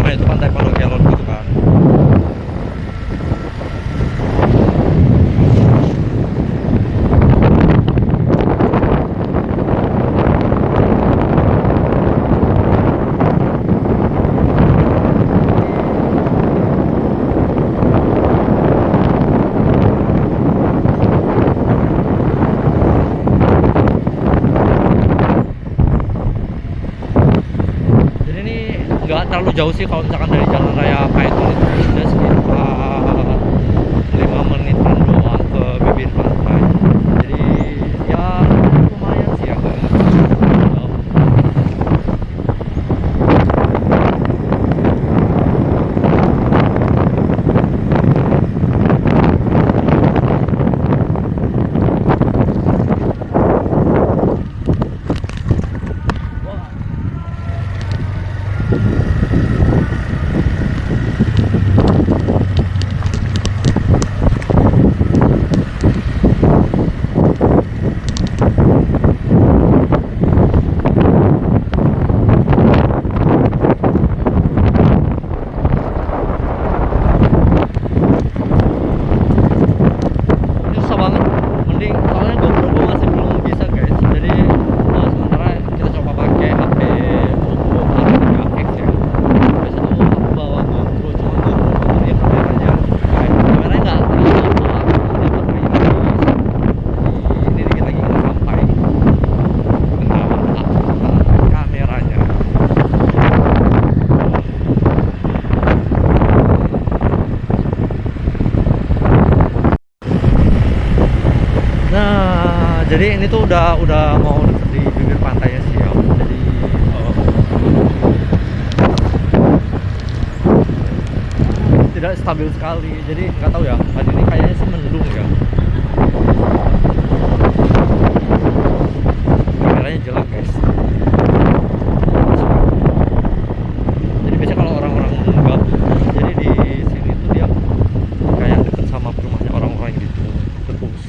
Nah itu pantai Pondok Kelor gitu kan. Jadi ini nggak terlalu jauh sih kalau misalkan dari jalan raya Paiton itu sudah sekitar 5 menitan doang ke bibir pantai. Jadi ya lumayan sih ya, nggak jauh. Ini susah banget, mending soalnya GoPro gue masih belum bisa guys. Jadi sementara kita coba pakai HP Oppo A3X ya. Biasa tuh aku bawa GoPro, cuma GoPro ya kameranya nggak terlalu kuat, dia baterai habis. Jadi ini dikit lagi kita sampai. Bentar, kameranya. Nah, jadi ini tuh udah mau deket di bibir pantainya sih ya. Jadi tidak stabil sekali. Jadi nggak tahu ya. Tadi ini kayaknya sih mendung ya. Kameranya jelek guys. Jadi biasanya kalau orang-orang gabung, jadi di sini tuh dia kayak deket sama rumahnya orang-orang gitu. Terus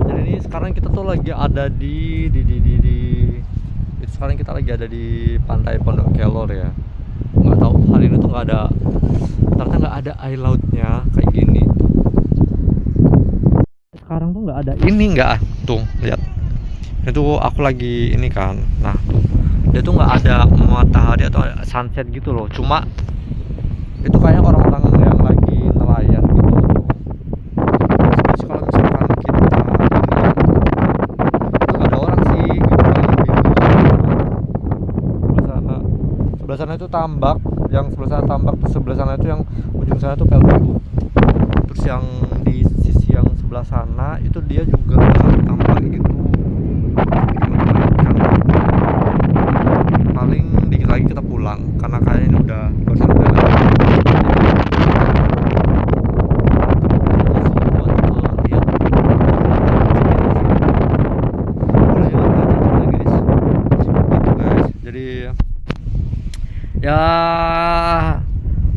jadi ini sekarang kita tuh lagi ada sekarang kita lagi ada di pantai Pondok Kelor ya. Nggak tahu hari ini tuh ternyata nggak ada air lautnya kayak gini. Sekarang tuh nggak ada ini, nggak tuh lihat. Itu aku lagi ini kan. Nah tuh dia tuh nggak ada matahari atau sunset gitu loh. Cuma itu kayak orang-orang yang lagi nelayan gitu. Terus kalau misalkan kita ini nggak ada orang sih gitu kan, sebelah sana itu tambak, yang sebelah sana tambak, terus sebelah sana itu yang ujung sana itu PLTU. Terus yang di sisi yang sebelah sana itu dia juga tambak gitu. Paling dikit lagi kita pulang karena kayaknya ini udah barusan udah jadi ya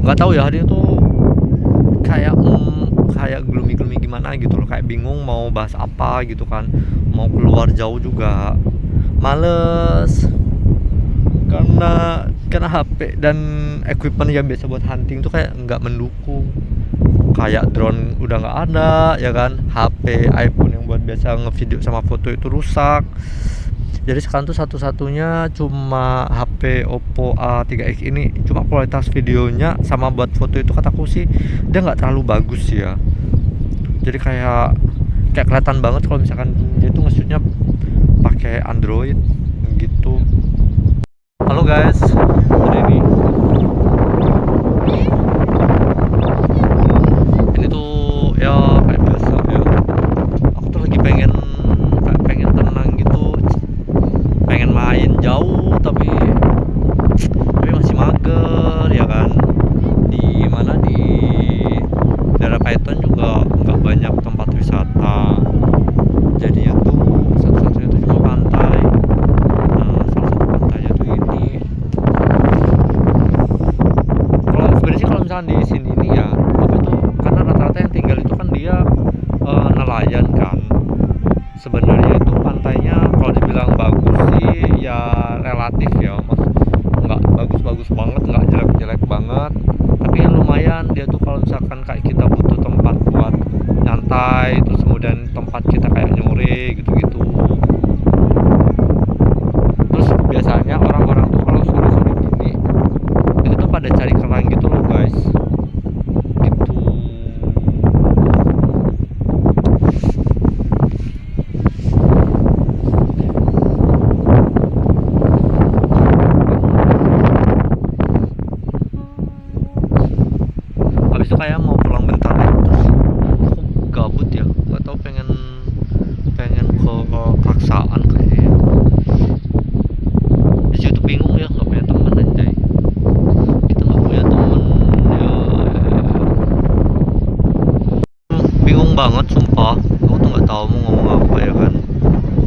nggak tahu ya, hari itu kayak gloomy gimana gitu loh, kayak bingung mau bahas apa gitu kan, mau keluar jauh juga males karena HP dan equipment yang biasa buat hunting tuh kayak nggak mendukung. Kayak drone udah nggak ada ya kan, HP iPhone yang buat biasa ngevideo sama foto itu rusak. Jadi sekarang tuh satu-satunya cuma HP Oppo A3X ini, cuma kualitas videonya sama buat foto itu kataku sih dia nggak terlalu bagus ya. Jadi kayak kelihatan banget kalau misalkan dia tuh nge-shootnya pakai Android gitu. Halo guys, jadi ini tuh ya kayak biasa ya. Aku tuh lagi pengen tenang gitu, pengen main jauh tapi masih mager ya kan. misalkan di sini nih ya, apa itu, karena rata-rata yang tinggal itu kan dia nelayan kan. Sebenarnya itu pantainya kalau dibilang bagus sih ya relatif ya, mas. Nggak bagus-bagus banget, nggak jelek-jelek banget, tapi lumayan dia tuh kalau misalkan kayak kita butuh tempat buat nyantai, terus kemudian tempat kita kayak nyore gitu-gitu. Terus biasanya orang-orang tuh kalau sore-sore gini itu tuh pada cari kerang gitu loh guys, gitu. Habis itu kayak mau pulang bentar deh, terus aku gabut ya, nggak tahu, pengen pengen ke Kaksaan kayaknya. Di situ bingung ya, nggak punya temen anjay, kita nggak punya temen ya. Bingung banget sumpah, aku tuh nggak tahu mau ngomong apa ya kan.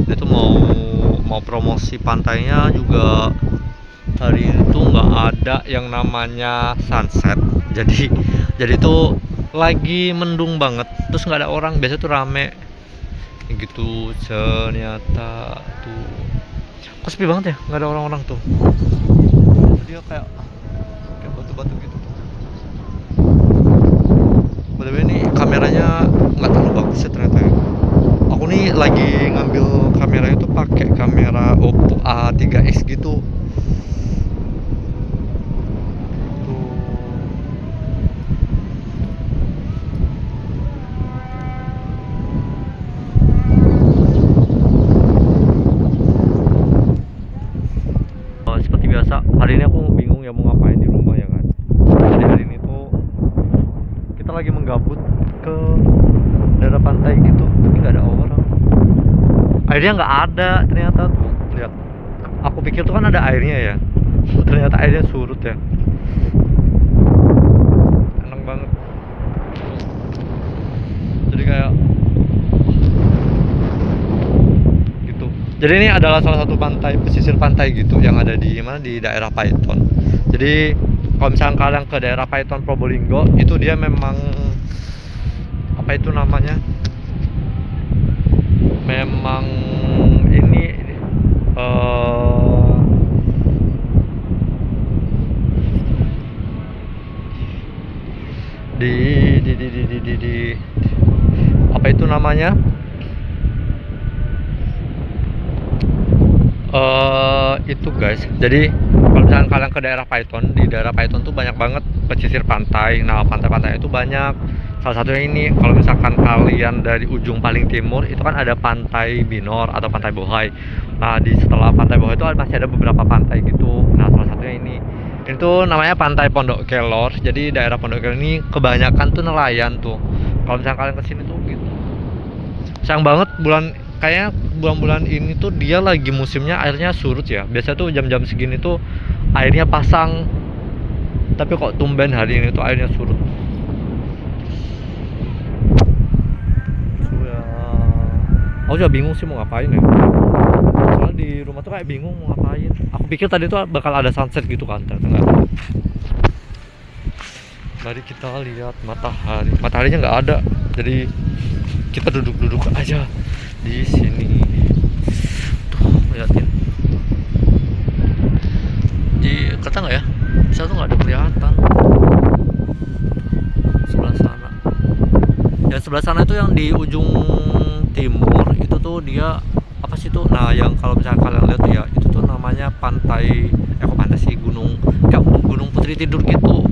Dia tuh mau promosi pantainya juga hari ini tuh nggak ada yang namanya sunset, jadi tuh lagi mendung banget, terus nggak ada orang. Biasa tuh rame gitu, ternyata tuh kok sepi banget ya, nggak ada orang-orang tuh. Dia kayak batu-batu gitu tuh. By ini kameranya nggak terlalu bagus ya ternyata ya. Aku nih lagi ngambil kamera itu pakai kamera Oppo A3s gitu. Seperti biasa, hari ini aku bingung ya mau ngapain di rumah ya kan. Jadi hari ini tuh kita lagi menggabut ke daerah pantai gitu, tapi nggak ada orang. Airnya nggak ada ternyata tuh, lihat. Aku pikir tuh kan ada airnya ya, ternyata airnya surut ya. Enak banget. Jadi kayak gitu. Jadi ini adalah salah satu pantai, pesisir pantai gitu yang ada di mana, di daerah Paiton. Jadi kalau misalnya kalian ke daerah Paiton Probolinggo, itu dia memang apa itu namanya, memang ini di apa itu namanya, itu guys. Jadi kalau misalkan kalian ke daerah Paiton, di daerah Paiton tuh banyak banget pesisir pantai. Nah, pantai-pantai itu banyak. Salah satunya ini, kalau misalkan kalian dari ujung paling timur itu kan ada Pantai Binor atau Pantai Bohai. Nah, di setelah Pantai Bohai itu masih ada beberapa pantai gitu. Nah, salah satunya ini itu namanya Pantai Pondok Kelor. Jadi daerah Pondok Kelor ini kebanyakan tuh nelayan tuh. Kalau misalkan kalian kesini tuh gitu, sayang banget kayaknya bulan-bulan ini tuh dia lagi musimnya airnya surut ya. Biasa tuh jam-jam segini tuh airnya pasang, tapi kok tumben hari ini tuh airnya surut. Ya, aku juga bingung sih mau ngapain ya. Soalnya di rumah tuh kayak bingung mau ngapain. Aku pikir tadi tuh bakal ada sunset gitu kan, ternyata nggak ada. Mari kita lihat matahari. Mataharinya nggak ada, jadi kita duduk-duduk aja di sini. Tuh, liatin. Di kata nggak ya? Bisa tuh nggak ada kelihatan. Sebelah sana. Dan sebelah sana itu yang di ujung timur itu tuh dia apa sih tuh? Nah, yang kalau misalnya kalian lihat ya, itu tuh namanya pantai, kok pantai sih, gunung, kayak Gunung Putri Tidur gitu.